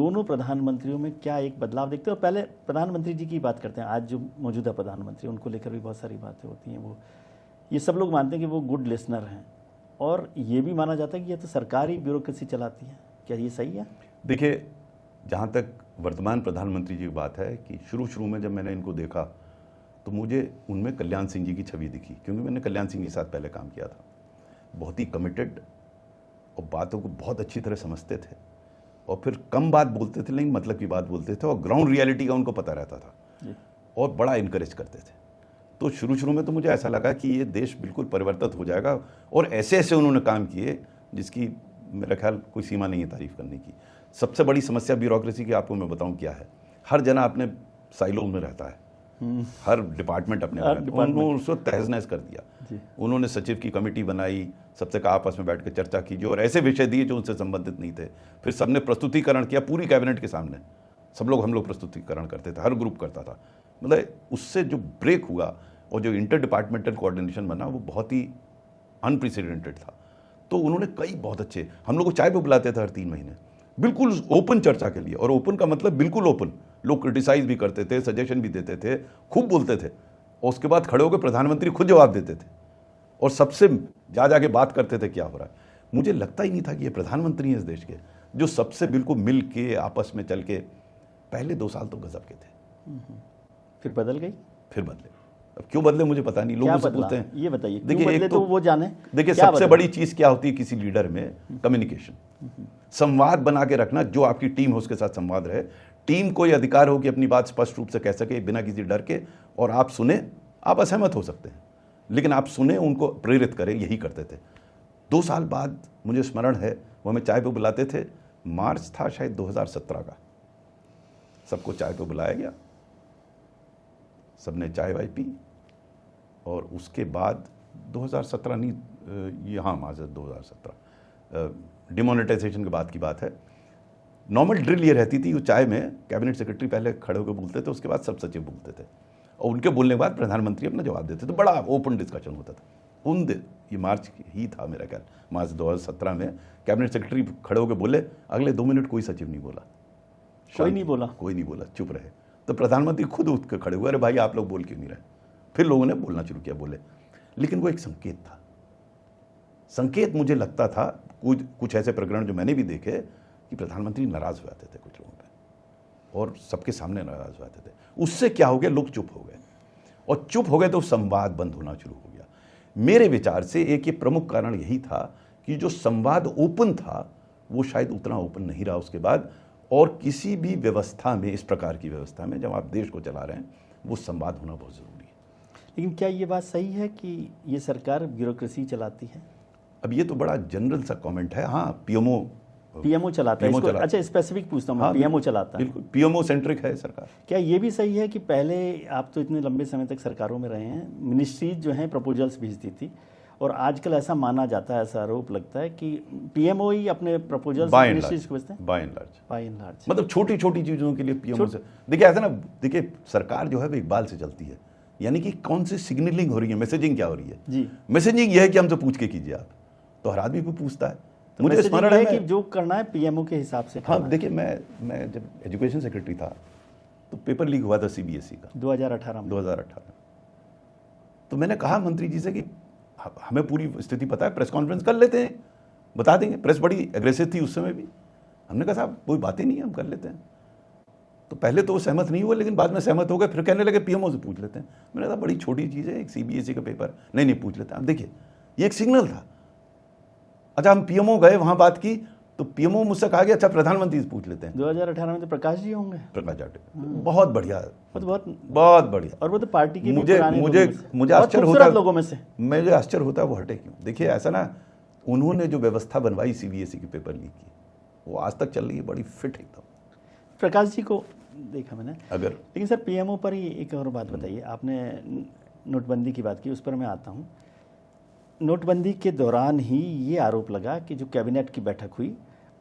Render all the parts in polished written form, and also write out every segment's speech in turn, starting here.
दोनों प्रधानमंत्रियों में क्या एक बदलाव देखते हो? पहले प्रधानमंत्री जी की बात करते हैं। आज जो मौजूदा प्रधानमंत्री, उनको लेकर भी बहुत सारी बातें होती हैं। वो ये सब लोग मानते हैं कि वो गुड लिसनर हैं, और ये भी माना जाता है कि ये तो सरकारी ब्यूरोक्रेसी चलाती है। क्या ये सही है? देखिए, जहाँ तक वर्तमान प्रधानमंत्री जी की बात है कि शुरू में जब मैंने इनको देखा तो मुझे उनमें कल्याण सिंह जी की छवि दिखी, क्योंकि मैंने कल्याण सिंह के साथ पहले काम किया था। बहुत ही कमिटेड और बातों को बहुत अच्छी तरह समझते थे, और फिर कम बात बोलते थे लेकिन मतलब की बात बोलते थे, और ग्राउंड रियलिटी का उनको पता रहता था और बड़ा इनकरेज करते थे। तो शुरू में तो मुझे ऐसा लगा कि ये देश बिल्कुल परिवर्तित हो जाएगा, और ऐसे ऐसे उन्होंने काम किए जिसकी मेरा ख्याल कोई सीमा नहीं है तारीफ करने की। सबसे बड़ी समस्या ब्यूरोक्रेसी की आपको मैं बताऊं क्या है। हर जना अपने साइलो में रहता है, हर डिपार्टमेंट अपने उन्होंने उसको तहस नहस कर दिया। उन्होंने सचिव की कमेटी बनाई, सबसे कहा आपस में बैठ कर चर्चा कीजिए, और ऐसे विषय दिए जो उनसे संबंधित नहीं थे। फिर सबने प्रस्तुतिकरण किया पूरी कैबिनेट के सामने, हम लोग प्रस्तुतिकरण करते थे, हर ग्रुप करता था। मतलब उससे जो ब्रेक हुआ और जो इंटर डिपार्टमेंटल कोऑर्डिनेशन बना वो बहुत ही अनप्रेसिडेंटेड था। तो उन्होंने कई बहुत अच्छे, हम लोग को चाय पे बुलाते थे हर 3 महीने, बिल्कुल ओपन चर्चा के लिए। और ओपन का मतलब बिल्कुल ओपन, लोग क्रिटिसाइज भी करते थे, सजेशन भी देते थे, खूब बोलते थे, और उसके बाद खड़े होकर प्रधानमंत्री खुद जवाब देते थे और सबसे जाके बात करते थे क्या हो रहा है। मुझे लगता ही नहीं था कि ये प्रधानमंत्री हैं इस देश के, जो सबसे बिल्कुल मिल के आपस में चल के। पहले 2 साल तो गजब के थे, फिर बदल गई, फिर बदले। अब क्यों बदले मुझे पता नहीं, लोग मुझसे पूछते हैं, ये बताइए। देखिए बदले तो वो जाने। देखिए, सबसे बड़ी चीज क्या होती है किसी लीडर में? कम्युनिकेशन, संवाद बना के रखना। जो आपकी टीम हो उसके साथ संवाद रहे, टीम को यह अधिकार हो कि अपनी बात स्पष्ट रूप से कह सके बिना किसी डर के, और आप सुने। आप असहमत हो सकते हैं लेकिन आप सुने, उनको प्रेरित करें, यही करते थे। 2 साल बाद मुझे स्मरण है, वो हमें चाय पे बुलाते थे। मार्च था शायद 2017 का, सबको चाय पे बुलाया गया, सबने चाय वाय पी, और उसके बाद 2017 नहीं, हाँ मार्च 2017 डिमोनेटाइजेशन के बाद की बात है। नॉर्मल ड्रिल ये रहती थी, वो चाय में कैबिनेट सेक्रेटरी पहले खड़े होकर बोलते थे, उसके बाद सब सचिव बोलते थे, और उनके बोलने के बाद प्रधानमंत्री अपना जवाब देते थे। बड़ा ओपन डिस्कशन होता था उन दिन। ये मार्च ही था मेरा ख्याल, मार्च 2017 में कैबिनेट सेक्रेटरी खड़े होकर बोले, अगले 2 मिनट कोई सचिव नहीं बोला, कोई नहीं बोला, चुप रहे। तो प्रधानमंत्री खुद उठ कर खड़े हुए, अरे भाई आप लोग बोल क्यों नहीं रहे? फिर लोगों ने बोलना शुरू किया, बोले। लेकिन वो एक संकेत था, संकेत मुझे लगता था। कुछ ऐसे प्रकरण जो मैंने भी देखे कि प्रधानमंत्री नाराज हो जाते थे कुछ लोगों पे, और सबके सामने नाराज हो जाते थे। उससे क्या हो गया, लोग चुप हो गए, और चुप हो गए तो संवाद बंद होना शुरू हो गया। मेरे विचार से एक ये प्रमुख कारण यही था कि जो संवाद ओपन था वो शायद उतना ओपन नहीं रहा उसके बाद। और किसी भी व्यवस्था में, इस प्रकार की व्यवस्था में जब आप देश को चला रहे हैं, वो संवाद होना बहुत जरूरी है। लेकिन क्या ये बात सही है कि ये सरकार ब्यूरोक्रेसी चलाती है? अब ये तो बड़ा जनरल सा कमेंट है। हाँ, पीएमओ चलाता है इसको। अच्छा, स्पेसिफिक पूछता हूँ, पीएमओ चलाता है? बिल्कुल, पीएमओ सेंट्रिक है सरकार। क्या ये भी सही है कि पहले, आप तो इतने लंबे समय तक सरकारों में रहे हैं, मिनिस्ट्रीज जो हैं प्रपोजल्स भेजती थी, और आजकल ऐसा माना जाता है, ऐसा आरोप लगता है कि पीएमओ ही अपने प्रपोजल्स मिनिस्ट्रीज को भेजते हैं? बाय एंड लार्ज, मतलब छोटी छोटी चीजों के लिए पीएमओ से। देखिए ऐसा ना, देखिए सरकार जो है वो इकबाल से चलती है, यानी कि कौन सी सिग्नलिंग हो रही है, मैसेजिंग क्या हो रही है जी। मैसेजिंग यह है कि हमसे पूछ के कीजिए आप, तो हर आदमी भी पूछता है। तो मुझे स्मरण है कि जो करना है पीएमओ के हिसाब से। हाँ, देखिए मैं जब एजुकेशन सेक्रेटरी था तो पेपर लीक हुआ था सीबीएसई का 2018 में। तो मैंने कहा मंत्री जी से कि हमें पूरी स्थिति पता है, प्रेस कॉन्फ्रेंस कर लेते हैं, बता देंगे। प्रेस बड़ी एग्रेसिव थी उस समय भी। हमने कहा साहब कोई बात ही नहीं है, हम कर लेते हैं। तो पहले तो वो सहमत नहीं हुआ, लेकिन बाद में सहमत हो गए। फिर कहने लगे पीएमओ से पूछ लेते हैं। मैंने कहा बड़ी छोटी चीज़ है, एक सीबीएसई का पेपर, नहीं पूछ लेते हैं। अब देखिए ये एक सिग्नल था। अच्छा, हम पीएमओ गए, वहां बात की, तो पीएमओ मुझसे कहा गया अच्छा प्रधानमंत्री से पूछ लेते हैं। 2018 में तो प्रकाश जी होंगे, प्रकाश जावड़ेकर, बहुत बढ़िया, बहुत बढ़िया। और वो तो पार्टी के मुझे आश्चर्य होता है लोगों में से, मुझे आश्चर्य होता है वो हटे क्यों। देखिए ऐसा ना, उन्होंने जो व्यवस्था बनवाई सीबीएसई के पेपर लीक की, वो आज तक चल रही है, बड़ी फिट एकदम। प्रकाश जी को देखा मैंने। अगर लेकिन सर पीएमओ पर ही एक और बात बताइए, आपने नोटबंदी की बात की, उस पर मैं आता हूँ। नोटबंदी के दौरान ही ये आरोप लगा कि जो कैबिनेट की बैठक हुई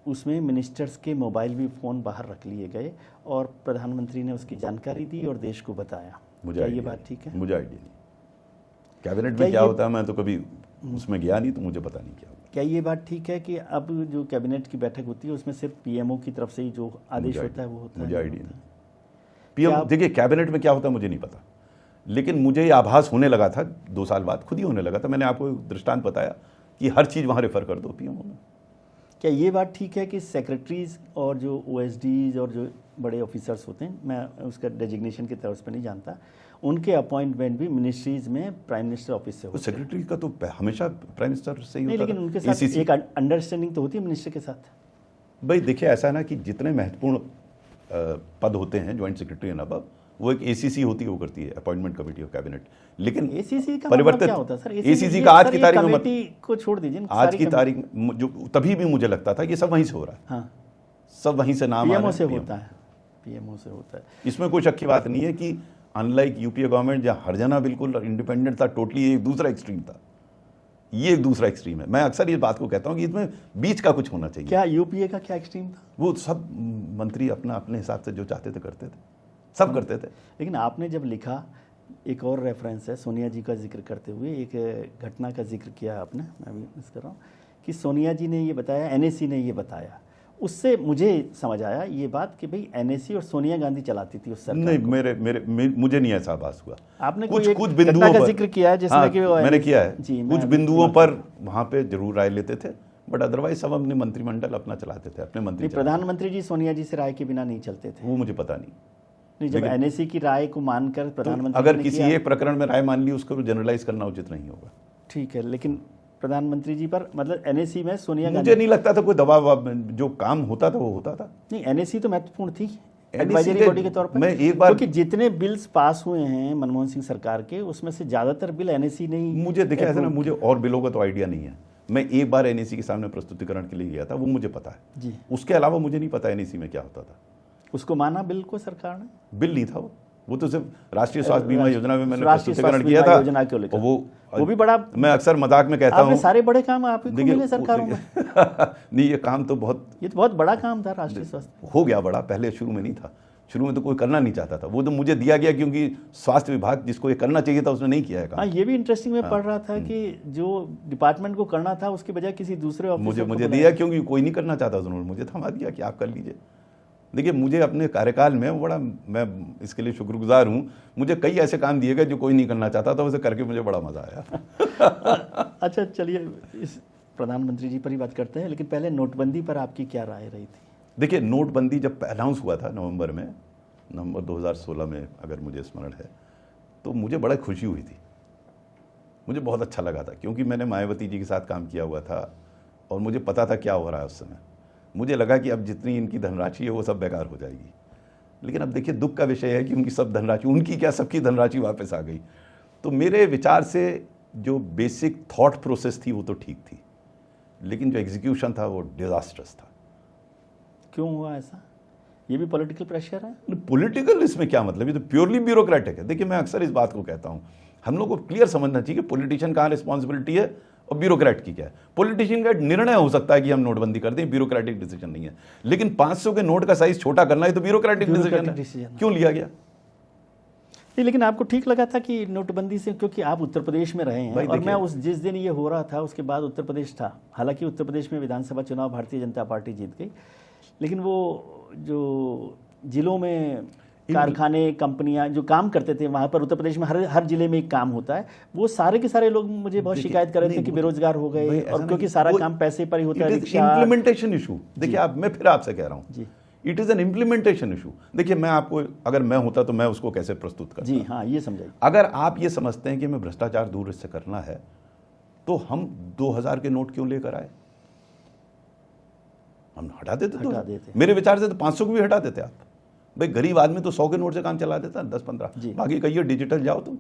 उसमें मिनिस्टर्स के मोबाइल भी फ़ोन बाहर रख लिए गए और प्रधानमंत्री ने उसकी जानकारी दी और देश को बताया। क्या ये बात ठीक है? मुझे आइडिया नहीं, कैबिनेट में क्या होता है, मैं तो कभी उसमें गया नहीं, तो मुझे पता नहीं क्या होता। क्या ये बात ठीक है कि अब जो कैबिनेट की बैठक होती है उसमें सिर्फ पीएमओ की तरफ से ही जो आदेश होता है वो होता है? मुझे आइडिया नहीं। पीएम देखिए कैबिनेट में क्या होता है मुझे नहीं पता, लेकिन मुझे ये आभास होने लगा था 2 साल बाद, खुद ही होने लगा था। मैंने आपको दृष्टांत बताया कि हर चीज़ वहाँ रेफर कर दो पीएमओ में। क्या ये बात ठीक है कि सेक्रेटरीज और जो ओएसडीज और जो बड़े ऑफिसर्स होते हैं, मैं उसका डेजिग्नेशन के तौर पर नहीं जानता, उनके अपॉइंटमेंट भी मिनिस्ट्रीज में प्राइम मिनिस्टर ऑफिस से होते हैं? सेक्रेटरी का तो हमेशा प्राइम मिनिस्टर से ही नहीं, होता लेकिन था। उनके साथ ACC एक अंडरस्टैंडिंग तो होती है मिनिस्टर के साथ। भाई देखिए ऐसा है ना कि जितने महत्वपूर्ण पद होते हैं ज्वाइंट सेक्रेटरी एंड अबव, वो एक ACC होती है, वो करती है अपॉइंटमेंट कमेटी ऑफ कैबिनेट। लेकिन ACC का परिवर्तित क्या होता है सर? ACC का आज की तारीख में कमेटी को छोड़ दीजिए, आज की तारीख में जो तभी भी मुझे लगता था कि सब वहीं से हो रहा है। हाँ, सब वहीं से नाम पीएमओ से होता है, पीएमओ से होता है। इसमें कोई शक की बात नहीं है कि अनलाइक यूपीए गवर्नमेंट जहाँ हरजाना बिल्कुल इंडिपेंडेंट था, टोटली एक दूसरा एक्सट्रीम था, ये एक दूसरा एक्सट्रीम है। मैं अक्सर इस बात को कहता हूँ कि इसमें बीच का कुछ होना चाहिए। क्या यूपीए का क्या एक्सट्रीम था? वो सब मंत्री अपना अपने हिसाब से जो चाहते थे करते थे, सब करते थे। लेकिन आपने जब लिखा, एक और रेफरेंस है सोनिया जी का जिक्र करते हुए, एक घटना का जिक्र किया आपने, मैं भी मिस कर रहा हूँ, कि सोनिया जी ने ये बताया, NAC ने ये बताया। उससे मुझे समझ आया ये बात कि भाई NAC और सोनिया गांधी चलाती थी उस सरकार नहीं, को। मुझे नहीं ऐसा आभास हुआ। आपने कुछ बिंदुओं का पर जिक्र किया है जिसमें हाँ, कि मैंने किया है जी, कुछ बिंदुओं पर वहाँ पे जरूर राय लेते थे, बट अदरवाइज सब अपने मंत्रिमंडल अपना चलाते थे, अपने मंत्री। प्रधानमंत्री जी सोनिया जी से राय के बिना नहीं चलते थे? वो मुझे पता नहीं। जब NAC की राय को मानकर प्रधानमंत्री अगर किसी एक प्रकरण में राय मान ली, उसको जनरलाइज करना उचित नहीं होगा। ठीक है, लेकिन प्रधानमंत्री जी पर मतलब NAC में सोनिया गांधी, मुझे नहीं लगता था कोई दबाव, जो काम होता था वो होता था। नहीं, NAC तो महत्वपूर्ण थी एडवाइजरी बॉडी के तौर पर। मैं एक बार, क्योंकि जितने बिल्स पास हुए हैं मनमोहन सिंह सरकार के, उसमें से ज्यादातर बिल NAC ने ही। मुझे देखिए ऐसा ना, मुझे और बिलों का तो आइडिया नहीं है। मैं एक बार NAC के सामने प्रस्तुतिकरण के लिए गया था, वो मुझे पता है जी। उसके अलावा मुझे नहीं पता NAC में क्या होता था। उसको माना बिल को सरकार ने? बिल नहीं था वो तो सिर्फ राष्ट्रीय स्वास्थ्य बीमा योजना में मैंने राष्ट्रीय प्रस्तुतिकरण स्वास्थ्य किया बीमा था। योजना को लेकर वो भी बड़ा, मैं अक्सर मजाक में कहता हूँ, सारे बड़े काम आप ही को मिले सरकारों में। नहीं, ये काम तो ये तो बहुत बड़ा काम था, राष्ट्रीय स्वास्थ्य हो गया बड़ा, पहले शुरू में नहीं था। शुरू में तो कोई करना नहीं चाहता था, वो तो मुझे दिया गया क्योंकि स्वास्थ्य विभाग जिसको ये करना चाहिए था उसने नहीं किया है काम। हाँ, ये भी इंटरेस्टिंग मैं पढ़ रहा था कि जो डिपार्टमेंट को करना था उसके बजाय किसी दूसरे ऑफिसर मुझे दिया क्योंकि कोई नहीं करना चाहता, उन्होंने मुझे थमा दिया कि आप कर लीजिए। देखिए मुझे अपने कार्यकाल में बड़ा, मैं इसके लिए शुक्रगुजार हूँ, मुझे कई ऐसे काम दिए गए जो कोई नहीं करना चाहता था, उसे करके मुझे बड़ा मजा आया। अच्छा, चलिए इस प्रधानमंत्री जी पर ही बात करते हैं, लेकिन पहले नोटबंदी पर आपकी क्या राय रही थी? देखिए नोटबंदी जब अनाउंस हुआ था नवंबर 2016 में, अगर मुझे स्मरण है, तो मुझे बड़ा खुशी हुई थी, मुझे बहुत अच्छा लगा था, क्योंकि मैंने मायावती जी के साथ काम किया हुआ था और मुझे पता था क्या हो रहा है उस समय। मुझे लगा कि अब जितनी इनकी धनराशि है वो सब बेकार हो जाएगी। लेकिन अब देखिए दुख का विषय है कि उनकी सब धनराशि, उनकी क्या सबकी धनराशि वापस आ गई। तो मेरे विचार से जो बेसिक थॉट प्रोसेस थी वो तो ठीक थी, लेकिन जो एग्जीक्यूशन था वो डिजास्टर्स था। क्यों हुआ ऐसा? ये भी पॉलिटिकल प्रेशर है? पॉलिटिकल इसमें क्या मतलब, ये तो प्योरली ब्यूरोक्रेटिक है। देखिए मैं अक्सर इस बात को कहता हूँ, हम लोग को क्लियर समझना चाहिए कि पॉलिटिशियन कहाँ रिस्पॉन्सिबिलिटी है और ब्यूरोक्रेट की क्या है। पॉलिटिशियन का निर्णय हो सकता है कि हम नोटबंदी कर दें, ब्यूरोक्रेटिक डिसीजन नहीं है। लेकिन 500 के नोट का साइज छोटा करना है तो ब्यूरोक्रेटिक डिसीजन है, क्यों लिया गया? नहीं, लेकिन आपको ठीक लगा था कि नोटबंदी से, क्योंकि आप उत्तर प्रदेश में रहे हैं और मैं जिस दिन ये हो रहा था उसके बाद उत्तर प्रदेश था। हालांकि उत्तर प्रदेश में विधानसभा चुनाव भारतीय जनता पार्टी जीत गई, लेकिन वो जो जिलों में कारखाने, कंपनियां जो काम करते थे वहां पर, उत्तर प्रदेश में हर जिले में एक काम होता है, वो सारे के सारे लोग मुझे बहुत शिकायत कर रहे थे कि बेरोजगार हो गए, और क्योंकि सारा काम पैसे पर ही होता है। Implementation issue. देखिए मैं फिर आपसे कह रहा हूँ, it is an implementation issue. देखिए मैं आपको, अगर मैं होता तो मैं उसको कैसे प्रस्तुत करता? जी हाँ, ये समझाइए। अगर आप ये समझते हैं कि हमें भ्रष्टाचार दूर इससे करना है, तो हम 2000 के नोट क्यों लेकर आए? हम हटा देते। मेरे विचार से तो 500 को भी हटा देते आप। भाई गरीब आदमी तो 100 के नोट से काम चला देता, 10-15। बाकी कहिए डिजिटल जाओ तुम,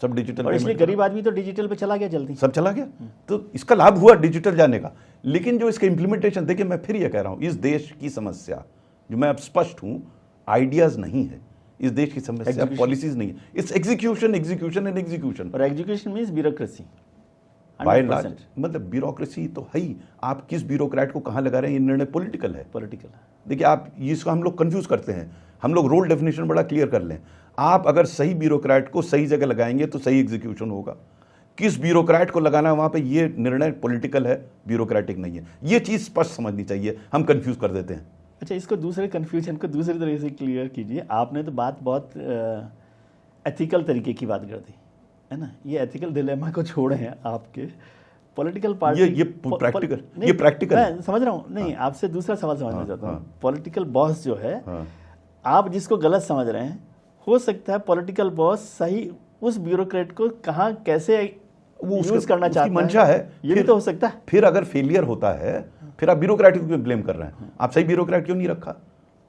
सब डिजिटल। और इसलिए गरीब आदमी तो डिजिटल पे चला गया, जल्दी सब चला गया, तो इसका लाभ हुआ डिजिटल जाने का। लेकिन जो इसका इंप्लीमेंटेशन, देखिए मैं फिर ये कह रहा हूँ, इस देश की समस्या, जो मैं अब स्पष्ट हूँ, आइडियाज नहीं है। इस देश की समस्या पॉलिसीज नहीं है, इट्स एग्जीक्यूशन एंड एग्जीक्यूशन। और execution means bureaucracy. By and large मतलब ब्यूरोक्रेसी तो है ही। आप किस ब्यूरोक्रेट को कहाँ लगा रहे हैं, ये निर्णय पॉलिटिकल है। देखिए आप इसको, हम लोग कंफ्यूज करते हैं, हम लोग रोल डेफिनेशन बड़ा क्लियर कर लें। आप अगर सही ब्यूरोक्रेट को सही जगह लगाएंगे तो सही एग्जीक्यूशन होगा। किस ब्यूरोक्रेट को लगाना है वहां पे, ये निर्णय पॉलिटिकल है, ब्यूरोक्रेटिक नहीं है। ये चीज स्पष्ट समझनी चाहिए, हम कंफ्यूज कर देते हैं। अच्छा, इसको दूसरे कन्फ्यूजन को दूसरी तरह से क्लियर कीजिए। आपने तो बात बहुत एथिकल तरीके की बात कर दी है ना, ये एथिकल डिलेमा को छोड़े हैं आपके पॉलिटिकल पार्टी, ये प्रैक्टिकल, ये प्रैक्टिकल मैं समझ रहा हूँ। नहीं, आपसे दूसरा सवाल समझना चाहता हूँ। पॉलिटिकल बॉस जो है, आप जिसको गलत समझ रहे हैं, हो सकता है पॉलिटिकल बॉस सही उस ब्यूरोक्रेट को कहाँ कैसे वो यूज करना चाहता है, मंशा है, ये भी तो हो सकता है। फिर अगर फेलियर होता है, फिर आप ब्यूरोक्रेट को ब्लेम कर रहे हैं, आप सही ब्यूरोक्रेट क्यों नहीं रखा?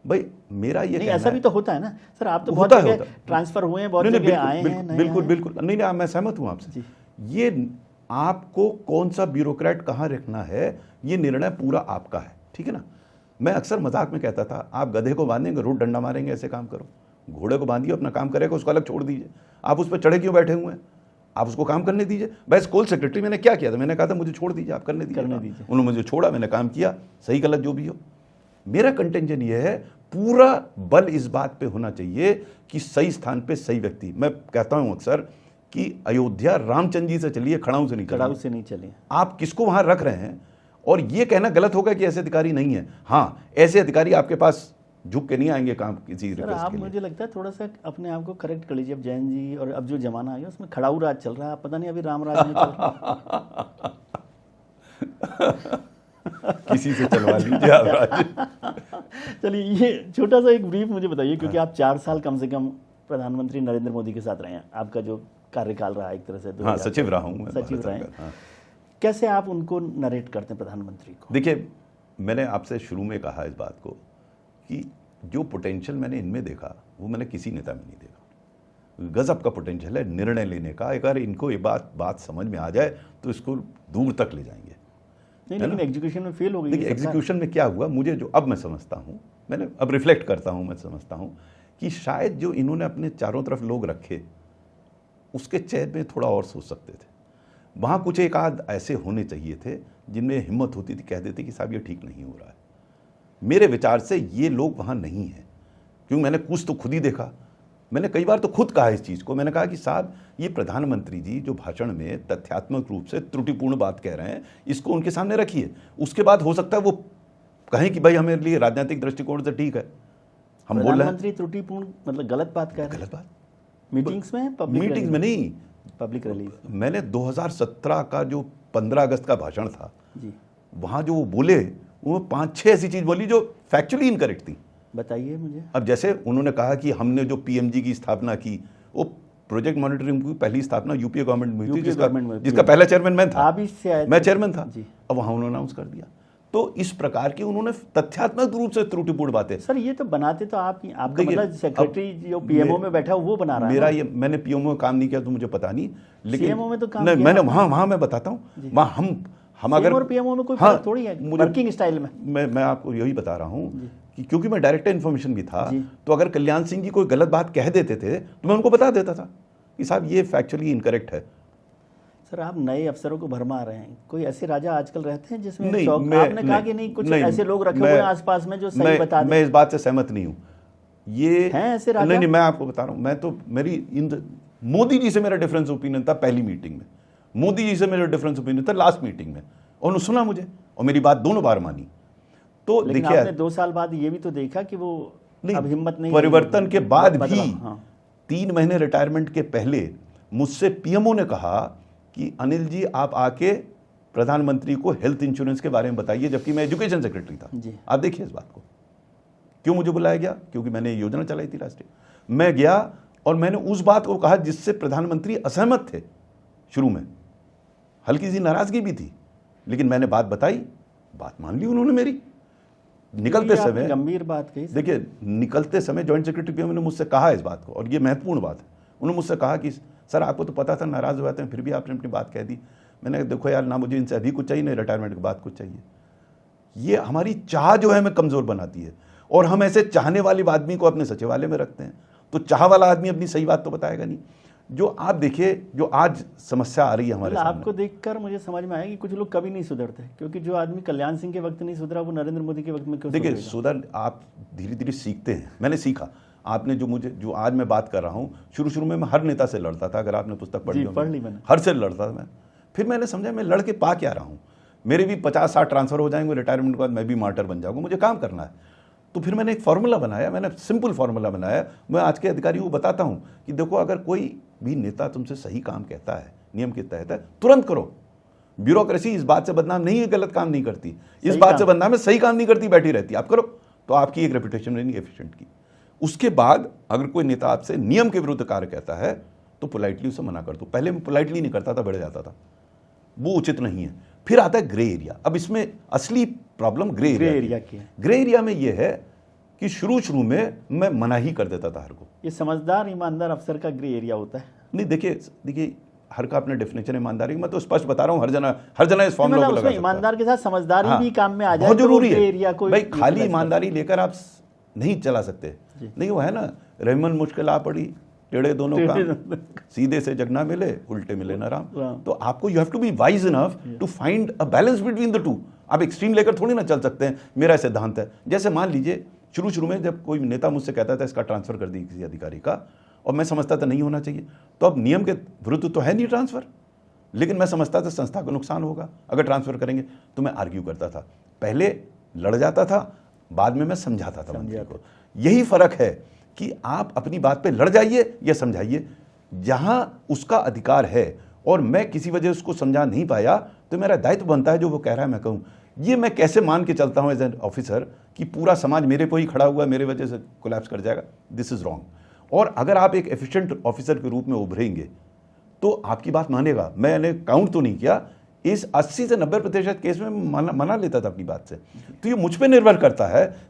भाई मेरा ये नहीं, ऐसा भी तो होता है ना सर, आप तो बहुत जगह ट्रांसफर हुए हैं, बहुत जगह आए हैं। बिल्कुल बिल्कुल, नहीं मैं सहमत हूं आपसे। ये आपको कौन सा ब्यूरोक्रेट कहाँ रखना है, ये निर्णय पूरा आपका है, ठीक है ना। मैं अक्सर मजाक में कहता था, आप गधे को बांधेंगे, रोड डंडा मारेंगे, ऐसे काम करो। घोड़े को बांधिए, अपना काम करेगा, उसको अलग छोड़ दीजिए। आप उस पर चढ़े क्यों बैठे हुए हैं? आप उसको काम करने दीजिए। भाई स्कूल सेक्रेटरी मैंने क्या किया था, मैंने कहा था मुझे छोड़ दीजिए, आप करने दीजिए। उन्होंने मुझे छोड़ा, मैंने काम किया, सही गलत जो भी हो। मेरा कंटेंशन ये है, पूरा बल इस बात पे होना चाहिए कि सही स्थान पे सही व्यक्ति। मैं कहता हूं अक्सर कि अयोध्या रामचंद्र जी से चलिए, खड़ाऊ से नहीं चलिए। आप किसको वहां रख रहे हैं? और ये कहना गलत होगा कि ऐसे अधिकारी नहीं है। हाँ, ऐसे अधिकारी आपके पास झुक के नहीं आएंगे काम किसी रिक्वेस्ट के लिए। मुझे लगता है थोड़ा सा अपने आप को करेक्ट कर लीजिए। अब जैन जी और अब जो जमाना आ गया उसमें खड़ाऊ राज चल रहा है, पता नहीं अभी राम राज नहीं चल रहा। किसी से चलवा लीजिए आप राज। चलिए, ये छोटा सा एक ब्रीफ मुझे बताइए, क्योंकि आप 4 साल कम से कम प्रधानमंत्री नरेंद्र मोदी के साथ रहे हैं। आपका जो कार्यकाल रहा एक तरह से, हाँ, सचिव रहा हूँ, सचिव रहे। कैसे आप उनको नरेट करते हैं प्रधानमंत्री को? देखिए, मैंने आपसे शुरू में कहा इस बात को कि जो पोटेंशियल मैंने इनमें देखा वो मैंने किसी नेता में नहीं देखा। गजब का पोटेंशियल है निर्णय लेने का। अगर इनको ये बात समझ में आ जाए तो इसको दूर तक ले जाएंगे। नहीं, लेकिन एग्जीक्यूशन में फेल हो गई। देखिए, एग्जीक्यूशन में क्या हुआ, मुझे जो अब मैं समझता हूँ, मैंने अब रिफ्लेक्ट करता हूँ, मैं समझता हूँ कि शायद जो इन्होंने अपने चारों तरफ लोग रखे, उसके चयन में थोड़ा और सोच सकते थे। वहाँ कुछ एक आध ऐसे होने चाहिए थे जिनमें हिम्मत होती थी, कह देते कि साहब ये ठीक नहीं हो रहा है। मेरे विचार से ये लोग वहाँ नहीं हैं, क्योंकि मैंने कुछ तो खुद ही देखा। मैंने कई बार तो खुद कहा इस चीज़ को। मैंने कहा कि साहब, ये प्रधानमंत्री जी जो भाषण में तथ्यात्मक रूप से त्रुटिपूर्ण बात कह रहे हैं, इसको उनके सामने रखिए। उसके बाद हो सकता है वो कहें कि भाई हमारे लिए राजनीतिक दृष्टिकोण से ठीक है, हम बोल रहे हैं। प्रधानमंत्री त्रुटिपूर्ण मतलब गलत बात कह रहे हैं? गलत बात मीटिंग्स में, मीटिंग्स में नहीं, पब्लिक रिलीज। मैंने 2017 का जो 15 अगस्त का भाषण था जी, वहाँ जो वो बोले, वो 5-6 ऐसी चीज़ बोली जो फैक्चुअली इनकरेक्ट थी। बताइए मुझे। अब जैसे उन्होंने कहा कि हमने जो पीएमजी की स्थापना की, वो प्रोजेक्ट मॉनिटरिंग की पहली स्थापना यूपीए गवर्नमेंट में हुई थी, जिसका पहला चेयरमैन मैं था। आप इससे आए थे? मैं चेयरमैन था। जी। अब वहाँ उन्होंने अनाउंस कर दिया। तो इस प्रकार की उन्होंने तथ्यात्मक रूप से त्रुटिपूर्ण बातें। सर, ये तो बनाते तो आपका मतलब सेक्रेटरी जो पीएमओ में बैठा वो बना रहा है। मेरा ये, मैंने पीएमओ में काम नहीं किया तो मुझे पता नहीं, लेकिन सीएमओ में तो काम नहीं, किया मैंने वहाँ मैं बताता हूँ, वहाँ हम अगर और पीएमओ में कोई फर्क थोड़ी है वर्किंग स्टाइल में। मैं आपको यही बता रहा हूँ कि क्योंकि मैं डायरेक्टर इन्फॉर्मेशन भी था, तो अगर कल्याण सिंह जी कोई गलत बात कह देते थे तो मैं उनको बता देता था कि साहब ये फैक्चुअली इनकरेक्ट है। सर, आप नए अफसरों को भरमा रहे हैं। कोई ऐसे राजा आजकल रहते हैं जिसमें नहीं, आपने कहा कि नहीं, कुछ ऐसे लोग रखे हुए हैं आसपास में जो सही बता दें। मैं इस बात से सहमत नहीं हूँ। ये हैं ऐसे राजा? नहीं, मैं आपको बता रहा हूँ। मैं तो मोदी जी से मेरा डिफरेंस ओपिनियन था पहली मीटिंग में, मोदी जी से मेरा डिफरेंस ओपिनियन था लास्ट मीटिंग में, और उन्होंने सुना मुझे और मेरी बात दोनों बार मानी। तो देखिए, आपने 2 साल बाद ये भी तो देखा कि वो अब हिम्मत नहीं, परिवर्तन के बाद भी 3 महीने रिटायरमेंट के पहले मुझसे पीएमओ ने कहा कि अनिल जी आप आके प्रधानमंत्री को हेल्थ इंश्योरेंस के बारे में बताइए, जबकि मैं एजुकेशन सेक्रेटरी था। आप देखिए इस बात को। क्यों मुझे बुलाया गया? क्योंकि मैंने योजना चलाई थी राष्ट्रीय। मैं गया और मैंने उस बात को कहा जिससे प्रधानमंत्री असहमत थे। शुरू में हल्की सी नाराजगी भी थी, लेकिन मैंने बात बताई, बात मान ली उन्होंने मेरी। निकलते समय गंभीर बात कही। देखिए, निकलते समय जॉइंट सेक्रेटरी पीएम ने मुझसे कहा इस बात को, और ये महत्वपूर्ण बात है। उन्होंने मुझसे कहा कि सर आपको तो पता था नाराज हुए थे, फिर भी आपने अपनी बात कह दी। मैंने कहा देखो यार, ना मुझे इनसे अभी कुछ चाहिए, ना रिटायरमेंट के बाद कुछ चाहिए। ये हमारी चाह जो है हमें कमजोर बनाती है, और हम ऐसे चाहने वाले आदमी को अपने सचिवालय में रखते हैं, तो चाह वाला आदमी अपनी सही बात तो बताएगा नहीं। जो आप देखिए, जो आज समस्या आ रही है हमारे सामने, आपको देखकर मुझे समझ में आया कि कुछ लोग कभी नहीं सुधरते, क्योंकि जो आदमी कल्याण सिंह के वक्त नहीं सुधरा वो नरेंद्र मोदी के वक्त में क्यों? देखिए सुधर, आप धीरे धीरे सीखते हैं। मैंने सीखा, आपने जो आज मैं बात कर रहा हूँ, शुरू में मैं हर नेता से लड़ता था, अगर आपने पुस्तक पढ़ी जी, पढ़ ली मैंने। हर से लड़ता था मैं। फिर मैंने समझा मैं लड़ के पा क्या रहा हूँ, मेरे भी 50-60 ट्रांसफर हो जाएंगे, रिटायरमेंट के बाद मैं भी मार्टर बन जाऊँगा, मुझे काम करना है। तो फिर मैंने एक फार्मूला बनाया, मैंने सिंपल फार्मूला बनाया। मैं आज के अधिकारियों को बताता हूँ कि देखो, अगर कोई भी नेता तुमसे सही काम कहता है, नियम के तहत है, तुरंत करो। ब्यूरोक्रेसी इस बात से बदनाम नहीं है, गलत काम नहीं करती, इस बात से बदनाम है सही काम नहीं करती, बैठी रहती। आप करो तो आपकी एक रेपुटेशन रहेगी एफिशिएंट की। उसके बाद अगर कोई नेता आपसे नियम के विरुद्ध कार्य कहता है तो पोलाइटली उसे मना कर दो। पहले मैं पोलाइटली नहीं करता था, बढ़ जाता था, वो उचित नहीं है। फिर आता है ग्रे एरिया। अब इसमें असली प्रॉब्लम ग्रे एरिया की है। ग्रे एरिया में यह है कि शुरू में मैं मना ही कर देता था हर को। ये समझदार ईमानदार अफसर का ग्रे एरिया होता है। नहीं, देखिए हर का अपना डेफिनेशन ईमानदारी, मैं तो स्पष्ट बता रहा हूँ, हर जना इस फॉर्मूला को लगा सकता है। ईमानदार के साथ समझदारी भी काम में आ जाए, बहुत जरूरी है एरिया को भाई। खाली ईमानदारी लेकर आप नहीं चला सकते। नहीं, वो है ना, रहमन मुश्किल आ पड़ी, टेढ़े दोनों काम, सीधे से जग ना मिले, उल्टे मिले ना राम। तो आपको you have to be wise enough to find a balance between the two. आप एक्सट्रीम लेकर थोड़ी ना चल सकते हैं। मेरा सिद्धांत है, जैसे मान लीजिए शुरू में जब कोई नेता मुझसे कहता था इसका ट्रांसफर कर दी किसी अधिकारी का, और मैं समझता था नहीं होना चाहिए, तो अब नियम के विरुद्ध तो है नहीं ट्रांसफर, लेकिन मैं समझता था संस्था को नुकसान होगा अगर ट्रांसफर करेंगे, तो मैं आर्ग्यू करता था। पहले लड़ जाता था, बाद में मैं समझाता था मंत्री को। यही फर्क है कि आप अपनी बात पे लड़ जाइए या समझाइए। जहां उसका अधिकार है और मैं किसी वजह उसको समझा नहीं पाया, तो मेरा दायित्व बनता है जो वो कह रहा है मैं कहूँ। ये मैं कैसे मान के चलता हूँ एज एन ऑफिसर कि पूरा समाज मेरे को ही खड़ा हुआ, मेरे वजह से कोलैप्स कर जाएगा, दिस इज रॉन्ग। और अगर आप एक एफिशिएंट ऑफिसर के रूप में उभरेंगे तो आपकी बात मानेगा। मैंने काउंट तो नहीं किया, इस 80 से 90% केस में मना लेता था अपनी बात से। तो ये मुझ पे निर्भर करता है